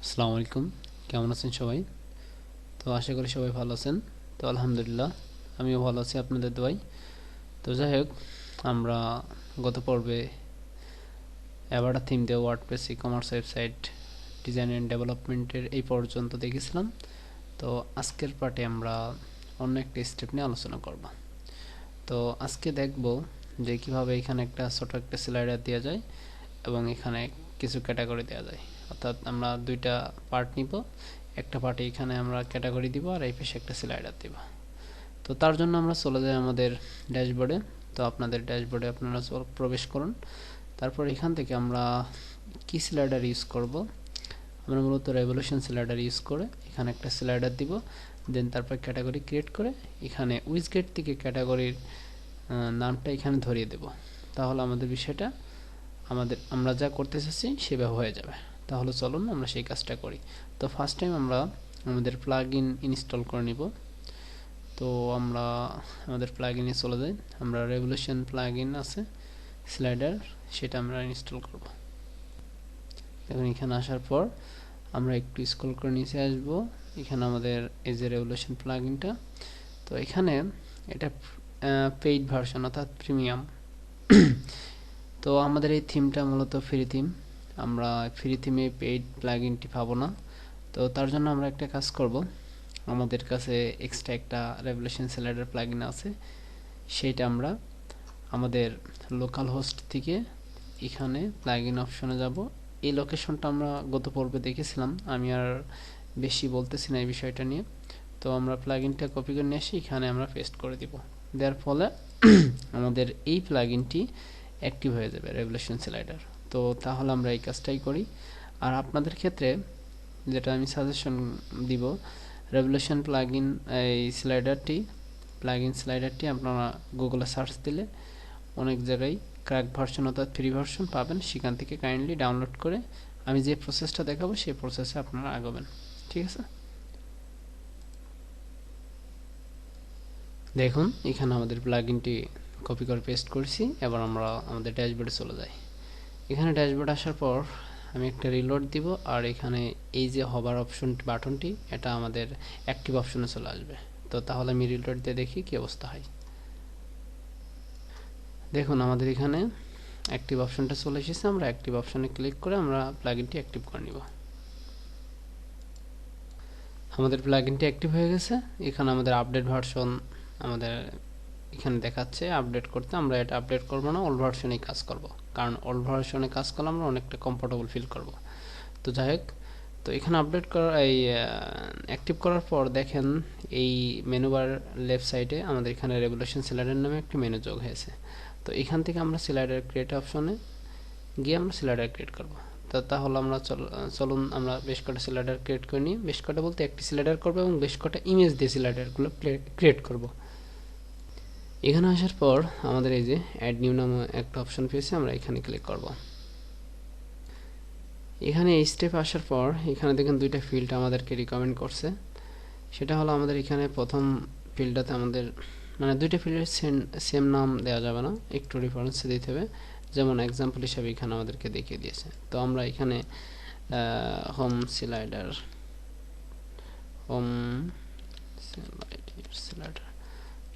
আসসালামু আলাইকুম, কেমন আছেন সবাই? তো আশা করি সবাই ভালো আছেন। তো আলহামদুলিল্লাহ আমিও ভালো আছি আপনাদের দোয়ায়। তো যাই হোক, আমরা গত পর্বে অ্যাভাটা থিম দিয়ে WordPress ecommerce website design and ডেভেলপমেন্টের এই পর্যন্ত দেখেছিলাম। তো আজকের পার্টে আমরা অন্য একটা স্টেপ নিয়ে আলোচনা করব। তো আজকে দেখব যে কিভাবে এখানে একটা ছোট একটা স্লাইডার দেওয়া যায় এবং এখানে কিছু ক্যাটাগরি দেওয়া যায়। অর্থাৎ আমরা দুইটা পার্ট নিব, একটা পার্টে এখানে আমরা ক্যাটাগরি দিব আর এই পাশে একটা স্লাইডার দিব। তো তার জন্য আমরা চলে যাই আমাদের ড্যাশবোর্ডে। তো আপনাদের ড্যাশবোর্ডে আপনারা প্রবেশ করুন। তারপর এখান থেকে আমরা কি স্লাইডার ইউজ করব, আমরা মূলত রেভলিউশন স্লাইডার ইউজ করে এখানে একটা স্লাইডার দিব। দেন তারপর ক্যাটাগরি ক্রিয়েট করে এখানে উইজগেট থেকে ক্যাটাগরির নামটা এখানে ধরিয়ে দেব। তাহলে আমাদের বিষয়টা আমরা যা করতে চাচ্ছি সেভাবে হয়ে যাবে। তাহলে চলুন আমরা সেই কাজটা করি। তো ফার্স্ট টাইম আমরা আমাদের প্লাগইন ইনস্টল করে নিব। তো আমরা আমাদের প্লাগইনে চলে যাই। আমরা রেভলিউশন প্লাগইন আছে স্লাইডার, সেটা আমরা ইনস্টল করব। এখন এখানে আসার পর আমরা একটু স্ক্রল করে নিচে আসব। এখানে আমাদের এই যে রেভলিউশন প্লাগইনটা, তো এখানে এটা পেইড ভার্সন অর্থাৎ প্রিমিয়াম। তো আমাদের এই থিমটা মূলত ফ্রি থিম, আমরা ফ্রি থিমে পেইড প্লাগইনটি পাবো না। তো তার জন্য আমরা একটা কাজ করব, আমাদের কাছে এক্সট্রা একটা রেভলিউশন স্লাইডার প্লাগইন আছে, সেইটা আমরা আমাদের লোকাল হোস্ট থেকে এখানে প্লাগইন অপশনে যাব। এই লোকেশনটা আমরা গত পর্বে দেখেছিলাম, আমি আর বেশি বলতেছি না এই বিষয়টা নিয়ে। তো আমরা প্লাগইনটা কপি করে নিয়ে এসে এখানে আমরা পেস্ট করে দিব। দেওয়ার ফলে আমাদের এই প্লাগইনটি অ্যাক্টিভ হয়ে যাবে রেভলিউশন স্লাইডার। তো তাহলে আমরা এই কাজটাই করি। আর আপনাদের ক্ষেত্রে যেটা আমি সাজেশন দিব, রেভলিউশন প্লাগইন এই প্লাগইন স্লাইডারটি আপনারা গুগলে সার্চ দিলে অনেক জায়গায় ক্র্যাক ভার্সন অর্থাৎ ফ্রি ভার্সন পাবেন, সেখান থেকে কাইন্ডলি ডাউনলোড করে আমি যে প্রসেসটা দেখাবো সেই প্রসেসে আপনারা আগাবেন। ঠিক আছে, দেখুন এখানে আমাদের প্লাগইনটি কপি করে পেস্ট করেছি। এবার আমরা আমাদের ড্যাশবোর্ডে চলে যাই। এখানে ড্যাশবোর্ড আসার পর আমি একটা রিলোড দিব, আর এখানে এই যে হবার অপশন বাটনটি, এটা আমাদের অ্যাক্টিভ অপশনে চলে আসবে। তো তাহলে আমি রিলোড দিয়ে দেখি কি অবস্থা হয়। দেখুন আমাদের এখানে অ্যাক্টিভ অপশনটা চলে এসেছে। আমরা অ্যাক্টিভ অপশনে ক্লিক করে আমরা প্লাগইনটি অ্যাক্টিভ করে নিব। আমাদের প্লাগইনটি অ্যাক্টিভ হয়ে গেছে। এখানে আমাদের আপডেট ভার্সন আমাদের এখানে দেখাচ্ছে। আপডেট করতে আমরা এটা আপডেট করব না, ওল্ড ভার্সনেই কাজ করব, কারণ ওল্ড ভার্সনে কাজ করলে আমরা অনেকটা কমফোর্টেবল ফিল করব। তো যাই হোক, তো এখানে আপডেট করার এই অ্যাক্টিভ করার পর দেখেন এই মেনু বার লেফট সাইডে আমাদের এখানে রেভলিউশন স্লাইডার নামে একটি মেনু যোগ হয়েছে। তো এখান থেকে আমরা স্লাইডার ক্রিয়েট অপশনে গিয়ে আমরা স্লাইডার ক্রিয়েট করব। তো তাহলে আমরা চলুন আমরা বেশ কটা স্লাইডার ক্রিয়েট করে নিই। বেশ কটা বলতে একটি স্লাইডার করবো এবং বেশ কটা ইমেজ দিয়ে স্লাইডারগুলো ক্রিয়েট করব। এখানে আসার পর আমাদের এই যে অ্যাড নিউ নামে একটা অপশন পেয়েছে, আমরা এখানে ক্লিক করব। এখানে এই স্টেপ আসার পর এখানে দেখেন দুইটা ফিল্ড আমাদেরকে রিকমেন্ড করছে। সেটা হলো আমাদের এখানে প্রথম ফিল্ডটাতে আমাদের মানে দুইটা ফিল্ডের সেম নাম দেওয়া যাবে না, একটু ডিফারেন্স দিতে হবে। যেমন এক্সাম্পল হিসাবে এখানে আমাদেরকে দেখিয়ে দিয়েছে। তো আমরা এখানে হোম স্লাইডার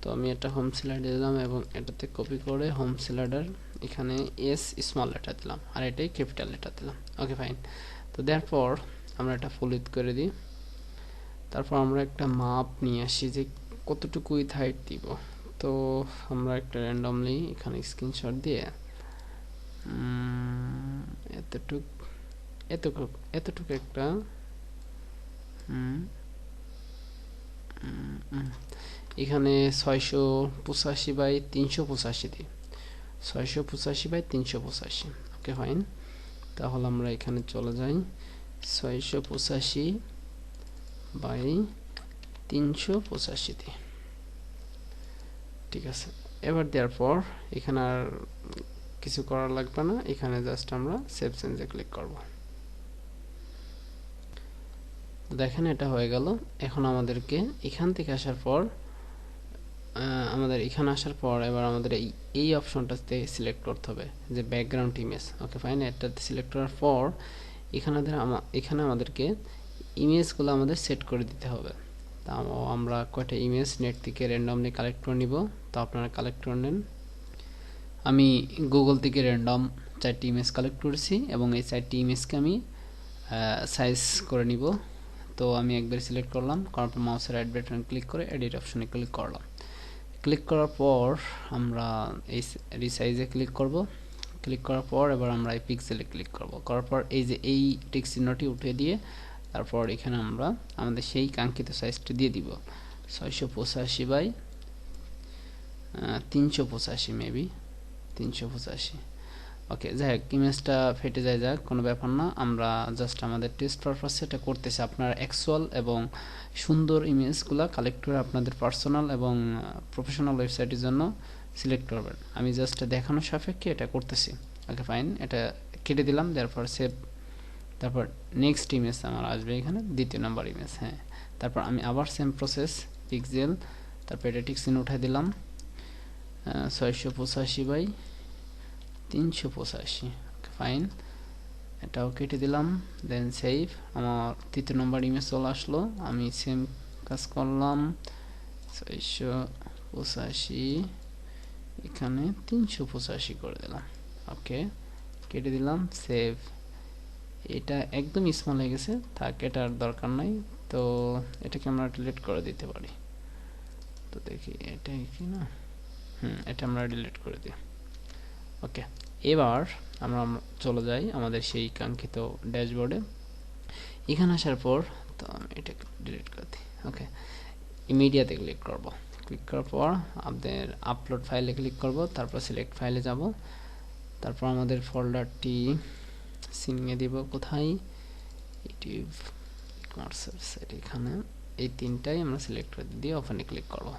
তো আমি এটা হোম স্লাইডার দিলাম এবং এটাতে কপি করে হোম স্লাইডার এখানে এস স্মল লেটার দিলাম আর এটাই ক্যাপিটাল লেটার দিলাম। Okay fine. তো দেওয়ার পর আমরা এটা ফুল উইথ করে দিই। তারপর আমরা একটা মাপ নিয়ে আসি যে কতটুকু উইথ হাইট দিব। তো আমরা একটা র্যান্ডমলি এখানে স্ক্রিনশট দিয়ে এতটুকু একটা এখানে 685 বাই 385 দিই, 685 বাই 385। Okay fine. তাহলে আমরা এখানে চলে যাই 685 বাই 385 দিই। ঠিক আছে, এবার দেওয়ার পর এখানে আর কিছু করার লাগবে না, এখানে জাস্ট আমরা সেভ চেঞ্জে ক্লিক করব। দেখেন এটা হয়ে গেল। এখন আমাদেরকে এখান থেকে আসার পর এবার আমাদের এই অপশনটাতে সিলেক্ট করতে হবে যে ব্যাকগ্রাউন্ড ইমেজ। ওকে ফাইন, এটাতে সিলেক্ট করার পর এখানে আমাদেরকে ইমেজগুলো আমাদের সেট করে দিতে হবে। তা আমরা কয়টা ইমেজ নেট থেকে র্যান্ডমলি কালেক্ট করে নিব। তো আপনারা কালেক্ট করে নেন। আমি গুগল থেকে র্যান্ডম 4টি ইমেজ কালেক্ট করেছি এবং এই 4টি ইমেজকে আমি সাইজ করে নিব। তো আমি একবার সিলেক্ট করলাম, করার পর মাউসের রাইট বাটন ক্লিক করে এডিট অপশনে ক্লিক করলাম। ক্লিক করার পর আমরা এই রিসাইজে ক্লিক করব। ক্লিক করার পর এবার আমরা এই পিক্সেলে ক্লিক করব। করার পর এই যে এই টিক চিহ্নটি উঠিয়ে দিয়ে তারপর এখানে আমরা আমাদের সেই কাঙ্ক্ষিত সাইজটি দিয়ে দিব 685 বাই 385 মেবি 385। ওকে, যাই হোক, ইমেজটা ফেটে যায়, যাক কোনো ব্যাপার না। আমরা জাস্ট আমাদের টেস্ট পারপাসে এটা করতেছি। আপনারা অ্যাকচুয়াল এবং সুন্দর ইমেজগুলো কালেক্ট করে আপনাদের পার্সোনাল এবং প্রফেশনাল ওয়েবসাইটের জন্য সিলেক্ট করবেন। আমি জাস্ট দেখানোর সাপেক্ষে এটা করতেছি। ওকে ফাইন, এটা কেটে দিলাম, তারপর সেভ। তারপর নেক্সট ইমেজ আমার আসবে এখানে 2য় নাম্বার ইমেজ। হ্যাঁ, তারপর আমি আবার সেম প্রসেস, পিক্সেল, তারপর এটা টিক চিহ্ন উঠাই দিলাম 685 বাই 385। ফাইন, এটাও কেটে দিলাম, দেন সেভ। আমার 3য় নম্বর ইমেজ চলে আসলো। আমি সেম কাজ করলাম 685, এখানে 385 করে দিলাম। ওকে, কেটে দিলাম, সেভ। এটা একদম স্মল হয়ে গেছে, থাক, এটার দরকার নাই। তো এটাকে আমরা ডিলিট করে দিতে পারি। তো দেখি এটা কি না, এটা আমরা ডিলিট করে দিই। ওকে, এবার আমরা চলে যাই আমাদের সেই কাঙ্ক্ষিত ড্যাশবোর্ডে। এখানে আসার পর তো আমি এটাকে ডিলিট করে দিই। ওকে, ইমিডিয়াতে ক্লিক করব। ক্লিক করার পর আমাদের আপলোড ফাইলে ক্লিক করব, তারপর সিলেক্ট ফাইলে যাব। তারপর আমাদের ফোল্ডারটি সিনিয়ে দিব কোথায়, ইউটিউব ইকমার্স ওয়েবসাইট, এখানে এই 3টাই আমরা সিলেক্ট করে দিয়ে ওপেনে ক্লিক করব।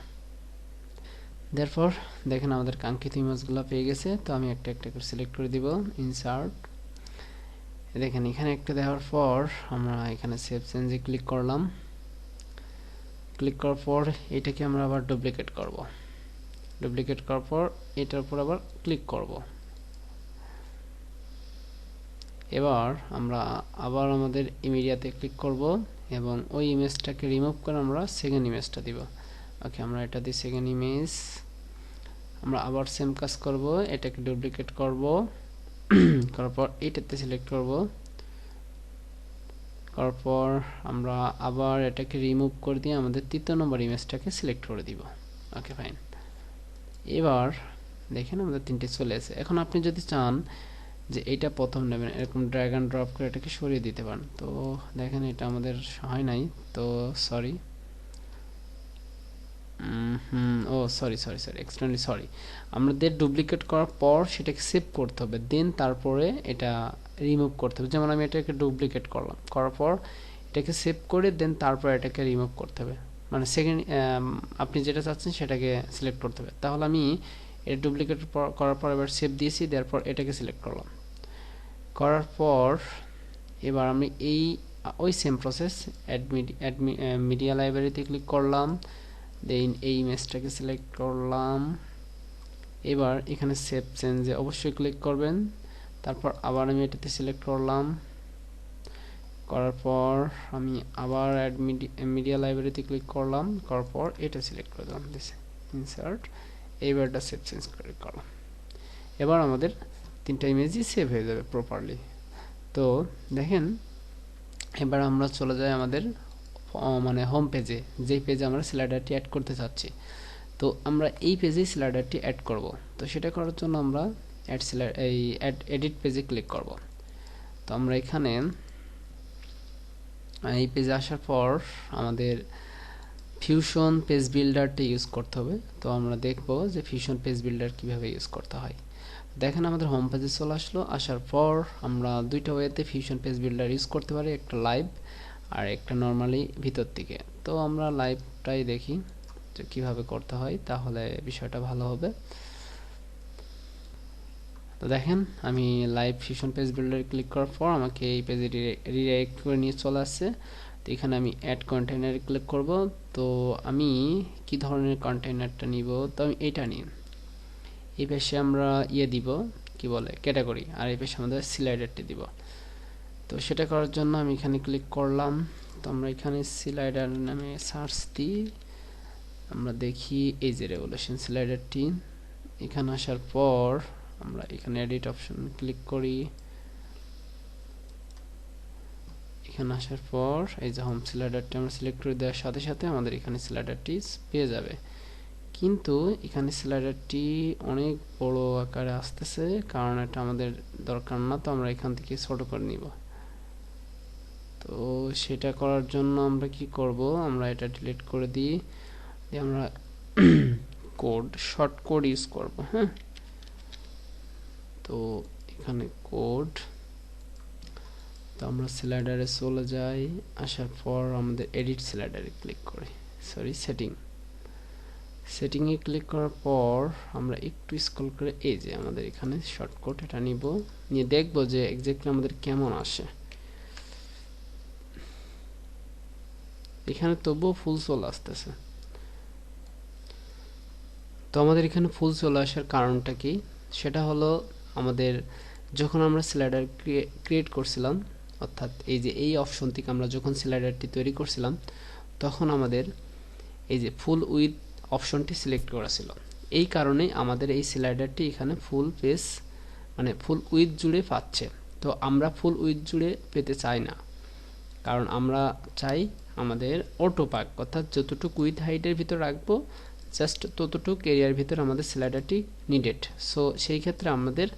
তারপর দেখেন আমাদের কাঙ্ক্ষিত ইমেজগুলো পেয়ে গেছে। তো আমি একটা একটা করে সিলেক্ট করে দিব, ইনসার্ট। দেখেন এখানে একটা দেওয়ার পর আমরা এখানে সেভ চেঞ্জে ক্লিক করলাম। ক্লিক করার পর এটাকে আমরা আবার ডুপ্লিকেট করব। ডুপ্লিকেট করার পর এটার উপর আবার ক্লিক করব। এবার আমরা আবার আমাদের ইমিডিয়াতে ক্লিক করব এবং ওই ইমেজটাকে রিমুভ করে আমরা সেকেন্ড ইমেজটা দিব। ওকে, আমরা এটা দিই সেকেন্ড ইমেজ। আমরা আবার সেম কাজ করব, এটাকে ডুপ্লিকেট করব, করার পর এটাতে সিলেক্ট করব, করার পর আমরা আবার এটাকে রিমুভ করে দিয়ে আমাদের 3য় নম্বর ইমেজটাকে সিলেক্ট করে দিব। ওকে ফাইন, এবার দেখেন আমাদের 3টে চলে এসেছে। এখন আপনি যদি চান যে এটা প্রথম নেবেন, এরকম ড্র্যাগ অ্যান্ড ড্রপ করে এটাকে সরিয়ে দিতে পারেন। তো দেখেন এটা আমাদের হয় নাই, তো সরি, সরি, এক্সট্রিমলি সরি। আমাদের ডুপ্লিকেট করার পর সেটাকে সেভ করতে হবে, দেন তারপরে এটা রিমুভ করতে হবে। যেমন আমি এটাকে ডুপ্লিকেট করলাম, করার পর এটাকে সেভ করে দেন তারপর এটাকে রিমুভ করতে হবে। মানে সেকেন্ড আপনি যেটা চাচ্ছেন সেটাকে সিলেক্ট করতে হবে। তাহলে আমি এটা ডুপ্লিকেট করার পর এবার সেভ দিয়েছি, তারপর এটাকে সিলেক্ট করলাম। করার পর এবার আমি ওই সেম প্রসেস অ্যাড মিডিয়া লাইব্রেরিতে ক্লিক করলাম, দেন এই ইমেজটাকে সিলেক্ট করলাম। এবার এখানে সেভ চেঞ্জে অবশ্যই ক্লিক করবেন। তারপর আবার আমি এটাতে সিলেক্ট করলাম, করার পর আমি আবার অ্যাড মিডিয়া লাইব্রেরিতে ক্লিক করলাম, করার পর এটা সিলেক্ট করে দিলাম, ইনসার্ট। এইবার এটা সেভ চেঞ্জ করে করলাম। এবার আমাদের 3টা ইমেজই সেভ হয়ে যাবে প্রপারলি। তো দেখেন এবার আমরা চলে যাই আমাদের মানে হোম পেজে, যেই পেজে আমরা স্লাইডারটি অ্যাড করতে চাচ্ছি। তো আমরা এই পেজেই স্লাইডারটি অ্যাড করব। তো সেটা করার জন্য আমরা এডিট পেজে ক্লিক করব। তো আমরা এখানে এই পেজে আসার পর আমাদের ফিউশন পেজ বিল্ডারটা ইউজ করতে হবে। তো আমরা দেখব যে ফিউশন পেজ বিল্ডার কিভাবে ইউজ করতে হয়। দেখেন আমাদের হোম পেজে চলে আসলো। আসার পর আমরা 2টা ওয়েতে ফিউশন পেজ বিল্ডার ইউজ করতে পারি, একটা লাইভ আর একটা নর্মালি ভিতর থেকে। তো আমরা লাইভটাই দেখি যে কিভাবে করতে হয়, তাহলে বিষয়টা ভালো হবে। তো দেখেন আমি লাইভ ফিউশন পেজ বিল্ডারে ক্লিক করার পর আমাকে এই পেজে রিডাইরেক্ট করে নিয়ে চলে আসছে। তো এখানে আমি অ্যাড কন্টেইনারে ক্লিক করব। তো আমি কি ধরনের কন্টেইনারটা নিব, তো আমি এটা নিই। এই পাশে আমরা দিব কি বলে ক্যাটাগরি, আর এই পাশে আমাদের স্লাইডারটি দিব। তো সেটা করার জন্য আমি এখানে ক্লিক করলাম। তো আমরা এখানে স্লাইডার নামে সার্চ দিই, আমরা দেখি এই যে রেভলিউশন স্লাইডারটি। এখানে আসার পর আমরা এখানে এডিট অপশন ক্লিক করি। এখানে আসার পর এই যে হোম স্লাইডারটি আমরা সিলেক্ট করে দেওয়ার সাথে সাথে আমাদের এখানে স্লাইডারটি পেয়ে যাবে। কিন্তু এখানে স্লাইডারটি অনেক বড় আকারে আসতেছে, কারণ এটা আমাদের দরকার না, তো আমরা এখান থেকে ছোট করে নিব। তো সেটা করার জন্য আমরা কি করব, আমরা এটা ডিলিট করে দিই, আমরা শর্ট কোড ইউজ করব। হ্যাঁ, তো এখানে কোড, তো আমরা স্লাইডারে চলে যাই, আসার পর আমাদের এডিট স্লাইডারে ক্লিক করি, সেটিংয়ে ক্লিক করার পর আমরা একটু স্ক্রল করে এই যে আমাদের এখানে শর্টকাট এটা নিব, নিয়ে দেখব যে এক্স্যাক্টলি আমাদের কেমন আসে। এখানে তবুও ফুল চলে আসতেছে। তো আমাদের এখানে ফুল চলে আসার কারণটা কি, সেটা হলো আমাদের যখন আমরা স্লাইডার ক্রিয়েট করছিলাম, অর্থাৎ এই যে এই অপশন থেকে আমরা যখন স্লাইডারটি তৈরি করছিলাম, তখন আমাদের এই যে ফুল উইথ অপশনটি সিলেক্ট করা ছিল। এই কারণে আমাদের এই স্লাইডারটি এখানে ফুল পেজ মানে ফুল উইথ জুড়ে পাচ্ছে। তো আমরা ফুল উইথ জুড়ে পেতে চাই না, কারণ আমরা চাই আমাদের অটো পাক, অর্থাৎ যতটুকু উইথ হাইটের ভিতর রাখবো জাস্ট ততটুকু এরিয়ার ভিতর আমাদের স্লাইডারটি নিডেড। সো সেই ক্ষেত্রে আমাদের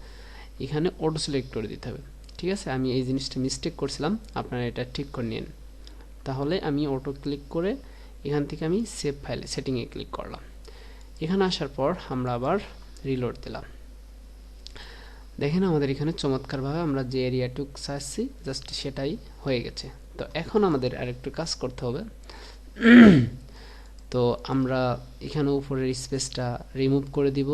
এখানে অটো সিলেক্ট করে দিতে হবে। ঠিক আছে, আমি এই জিনিসটা মিস্টেক করছিলাম, আপনারা এটা ঠিক করে নিন। তাহলে আমি অটো ক্লিক করে এখান থেকে আমি সেভ ফাইল সেটিংয়ে ক্লিক করলাম। এখানে আসার পর আমরা আবার রিলোড দিলাম। দেখেন আমাদের এখানে চমৎকারভাবে আমরা যে এরিয়াটুক চাচ্ছি জাস্ট সেটাই হয়ে গেছে। তো এখন আমাদের আরেকটু কাজ করতে হবে। তো আমরা এখানে উপরের স্পেসটা রিমুভ করে দিব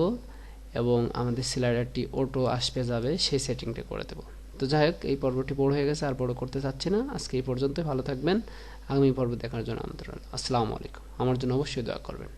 এবং আমাদের স্লাইডারটি অটো আসবে যাবে সেই সেটিংটা করে দেব। তো যাই হোক, এই পর্বটি বড় হয়ে গেছে, আর বড় করতে চাচ্ছি না। আজকে এই পর্যন্ত, ভালো থাকবেন। আগামী পর্ব দেখার জন্য আমন্ত্রণ। আসসালামু আলাইকুম। আমার জন্য অবশ্যই দোয়া করবেন।